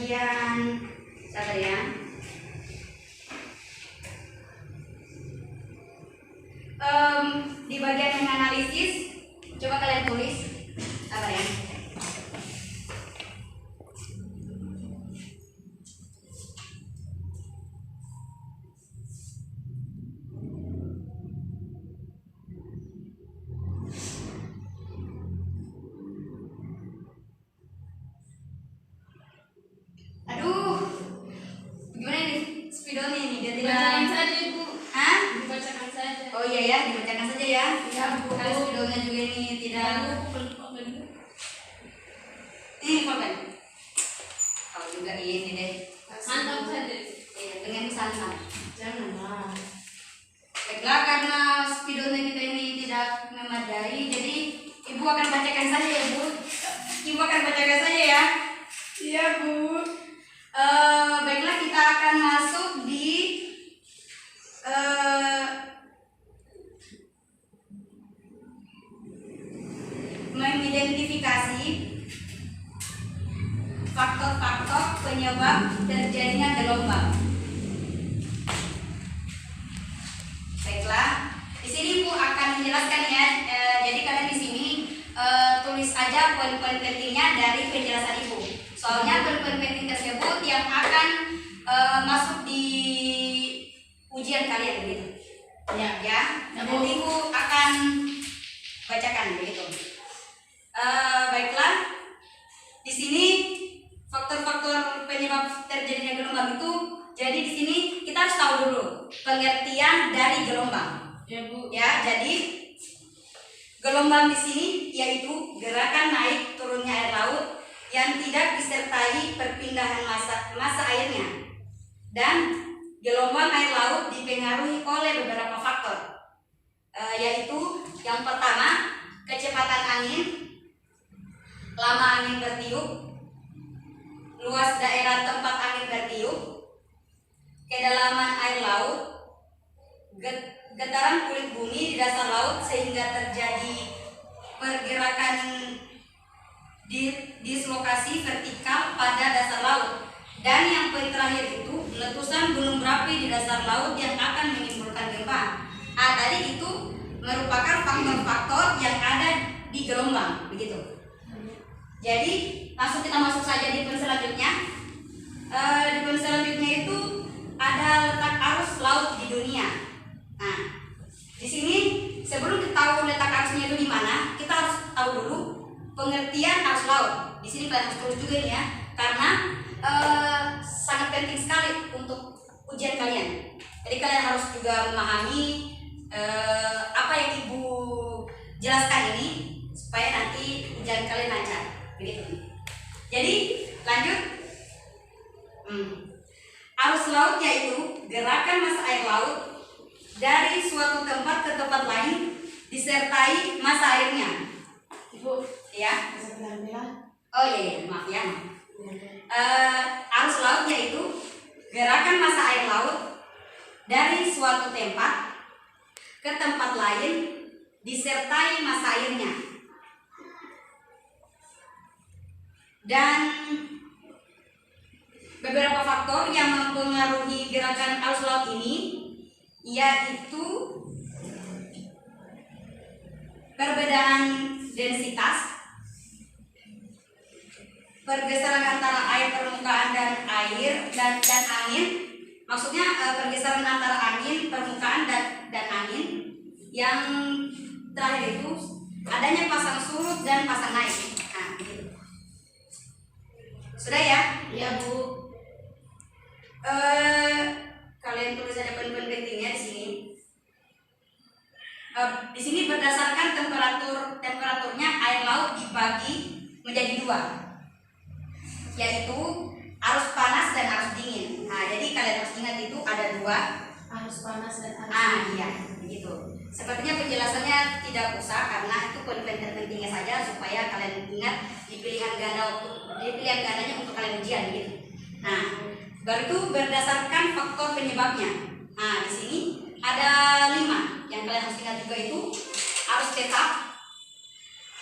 bagian sabar ya. Di bagian menganalisis, coba kalian tulis, sabar ya. Aduh, gimana nih spidolnya ini? Dia tidak. Dibacakan saja Ibu. Hah? Dibacakan saja. Oh iya ya, dibacakan saja ya. Ya Bu. Kalau spidolnya juga ini tidak. Ini pulpen. Kalau juga ini deh. Mantap saja. Iya, dengan santai. Janganlah. Baiklah, karena spidolnya kita ini tidak memadai, jadi Ibu akan bacakan saja ya Bu. Ibu akan bacakan saja ya. Iya Bu. Baiklah, kita akan masuk di mengidentifikasi faktor-faktor penyebab terjadinya gelombang. Baiklah, di sini Bu akan menjelaskan ya. Jadi kalian di sini tulis aja poin-poin pentingnya dari penjelasan Ibu. Soalnya poin-poin penting tersebut yang akan masuk di ujian kalian begitu. Ya. Ya. Nanti Ibu akan bacakan begitu. Baiklah, di sini faktor-faktor penyebab terjadinya gelombang itu. Jadi di sini kita harus tahu dulu pengertian dari gelombang. Ya Bu. Ya, jadi gelombang di sini yaitu gerakan naik turunnya air laut yang tidak disertai perpindahan massa airnya. Dan gelombang air laut dipengaruhi oleh beberapa faktor, yaitu yang pertama kecepatan angin, lama angin bertiup, luas daerah tempat angin bertiup, kedalaman air laut, getaran kulit bumi di dasar laut sehingga terjadi pergerakan dislokasi vertikal pada dasar laut, dan yang poin terakhir itu letusan gunung berapi di dasar laut yang akan menimbulkan gempa. Tadi itu merupakan faktor-faktor yang ada di gelombang begitu. Jadi langsung kita masuk saja di poin selanjutnya. Di poin selanjutnya itu ada letak arus laut di dunia. Nah, di sini sebelum kita tahu letak arusnya itu di mana, kita harus tahu dulu pengertian arus laut. Di sini kalian harus tulis juga nih ya, karena sangat penting sekali untuk ujian kalian. Jadi kalian harus juga memahami apa yang Ibu jelaskan ini supaya nanti ujian kalian lancar. Begitu. Jadi lanjut. Arus laut yaitu gerakan massa air laut dari suatu tempat ke tempat lain disertai massa airnya. Ibu. Ya. Bisa bilang. Oh iya, maaf ya. Arus laut yaitu gerakan massa air laut dari suatu tempat ke tempat lain disertai massa airnya. Dan beberapa faktor yang mempengaruhi gerakan arus laut ini yaitu perbedaan densitas, pergeseran antara air permukaan dan air dan angin. Maksudnya pergeseran antara angin permukaan dan angin. Yang terakhir itu adanya pasang surut dan pasang naik. Nah, gitu. Sudah ya? Iya Bu. Kalian tulis ada poin-poin pentingnya di sini. Di sini berdasarkan temperaturnya air laut dibagi menjadi dua, yaitu arus panas dan arus dingin. Nah, jadi kalian harus ingat itu ada dua. Arus panas dan arus dingin. Iya, begitu. Sepertinya penjelasannya tidak usah karena itu poin-poin terpentingnya saja supaya kalian ingat di pilihan gandanya untuk kalian ujian gitu. Nah, baru itu berdasarkan faktor penyebabnya. Nah, di sini ada 5 yang kalian harus ingat juga, itu arus tetap,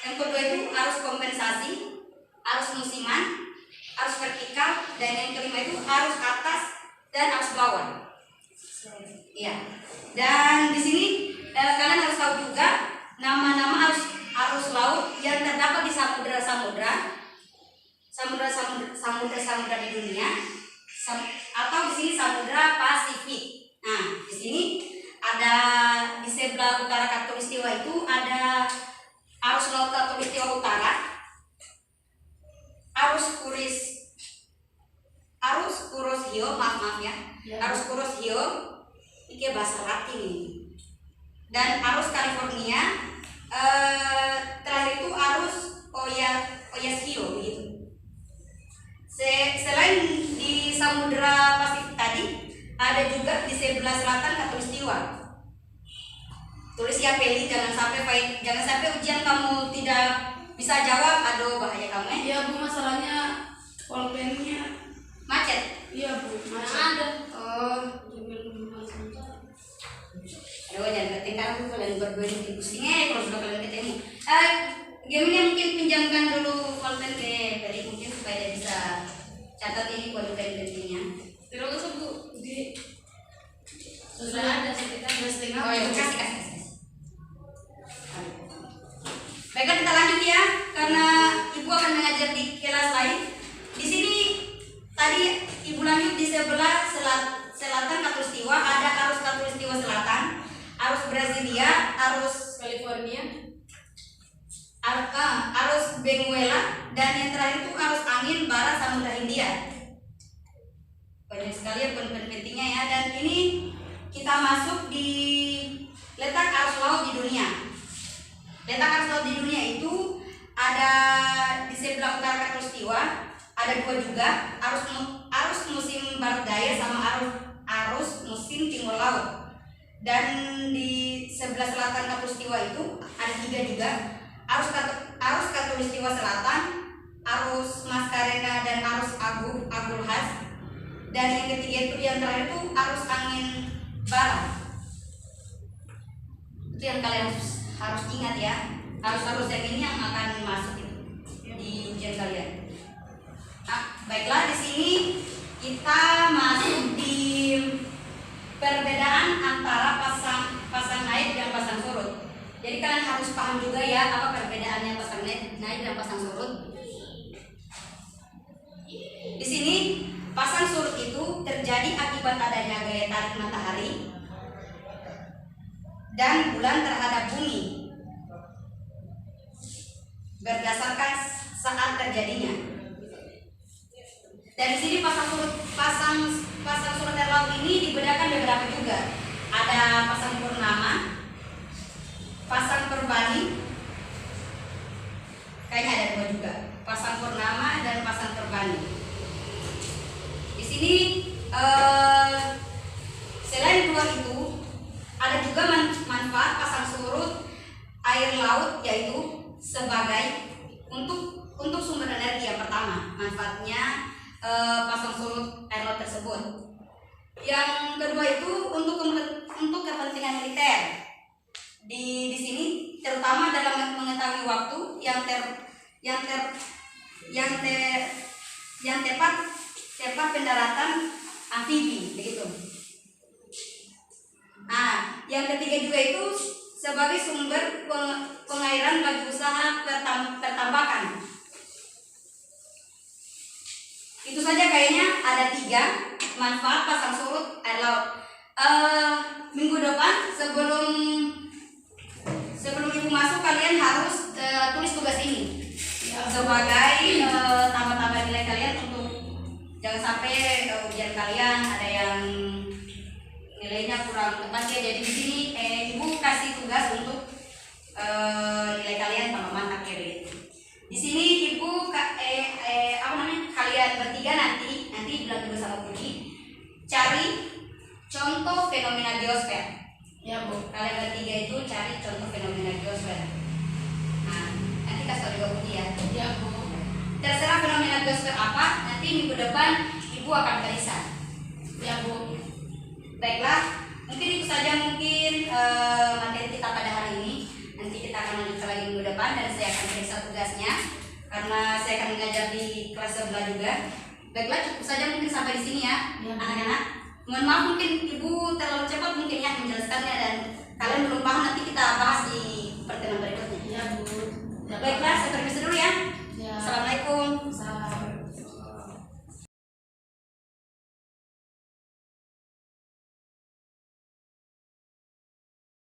yang kedua itu arus kompensasi, arus musiman, arus vertikal, dan yang kelima itu arus atas dan arus bawah. Iya. Dan di sini kalian harus tahu juga nama-nama arus laut yang terdapat di samudra di dunia, atau di sini Samudra Pasifik. Nah, di sini ada di sebelah utara Khatulistiwa itu ada arus laut Khatulistiwa Utara, arus Kuroshio, maaf ya, arus Kuroshio, ini bahasa Latin ini, dan arus California, terakhir itu arus Oyashio begitu. Selain di Samudra Pasifik tadi, ada juga di sebelah selatan Khatulistiwa. Tulis ya Peli, jangan sampai ujian kamu tidak bisa jawab, aduh bahaya kamu ya. Iya Bu, masalahnya pulpennya Macet. iya Bu, macet. Ada. Oh, Jangan jangan ketinggalan aku kalian berdua di pusingnya kalau sudah kalian ketemu. Gamenya mungkin pinjamkan dulu pulpen ke Peli mungkin supaya dia bisa catat ini buat pentingnya. Tidak usah Bu, sudah ada sekitar 2,5. Oh ya, kasih. Baiklah, kita lanjut ya, karena Ibu akan mengajar di kelas lain. Di sini tadi Ibu lanjut di sebelah selatan Khatulistiwa, ada arus Khatulistiwa Selatan, arus Brasilia, arus California, arus Benguela, dan yang terakhir itu arus angin barat Samudra Hindia. Banyak sekali ya pentingnya ya. Dan ini kita masuk di letak arus laut di dunia. Letak arus laut di dunia itu ada di sebelah utara Khatulistiwa, ada dua juga, arus musim barat daya sama arus musim timur laut. Dan di sebelah selatan Khatulistiwa itu ada tiga juga, arus Khatulistiwa Selatan, arus Maskarena, dan arus Agulhas. Dan yang ketiga itu, yang terakhir itu arus angin barat. Itu yang kalian harus ingat ya. Arus-arus yang ini yang akan masuk itu di ujian kalian. Nah, baiklah, di sini kita masuk di perbedaan antara pasang naik dan pasang surut. Jadi kalian harus paham juga ya apa perbedaannya pasang naik dan pasang surut. Di sini pasang surut itu terjadi akibat adanya gaya tarik matahari dan bulan terhadap bumi berdasarkan saat terjadinya. Dan di sini pasang surut air laut ini dibedakan beberapa juga. Ada pasang purnama, pasang perbani, kayaknya ada dua juga, pasang purnama dan pasang perbani. Di sini selain dua itu ada juga manfaat pasang surut air laut, yaitu sebagai untuk sumber energi. Yang pertama, manfaatnya pasang surut air laut tersebut. Yang kedua itu untuk kepentingan militer. Di sini terutama dalam mengetahui waktu yang tepat pendaratan amfibi begitu. Nah, yang ketiga juga itu sebagai sumber pengairan bagi usaha pertambakan. Itu saja kayaknya ada 3 manfaat pasang surut air laut. Minggu depan sebelum Ibu masuk, kalian harus tulis tugas ini sebagai tambah-tambah nilai kalian, untuk jangan sampai ujian kalian ada yang nilainya kurang tepat ya. Jadi di sini Ibu kasih tugas untuk nilai kalian tambah mantap ya. Di sini Ibu kalian bertiga nanti bilang juga sama Budi, cari contoh fenomena geosfer. ya Bu. Kalian bertiga itu cari contoh fenomena geosfer. Nah, nanti kasih tahu juga Budi ya. Ya Bu. Terserah fenomena geosfer apa, nanti minggu depan Ibu akan berikan. Ya Bu. Baiklah, mungkin itu saja materi kita pada hari ini. Nanti kita akan lanjutkan lagi minggu depan, dan saya akan periksa tugasnya karena saya akan mengajar di kelas sebelah juga. Baiklah, cukup saja mungkin sampai di sini ya, Ya. anak-anak. Mohon maaf mungkin ibu terlalu cepat mungkin ya menjelaskannya, dan kalian belum paham, nanti kita bahas di pertemuan berikutnya. Ya, Bu. Ya, Baiklah, saya permisi dulu ya. Ya. Assalamualaikum. Salam.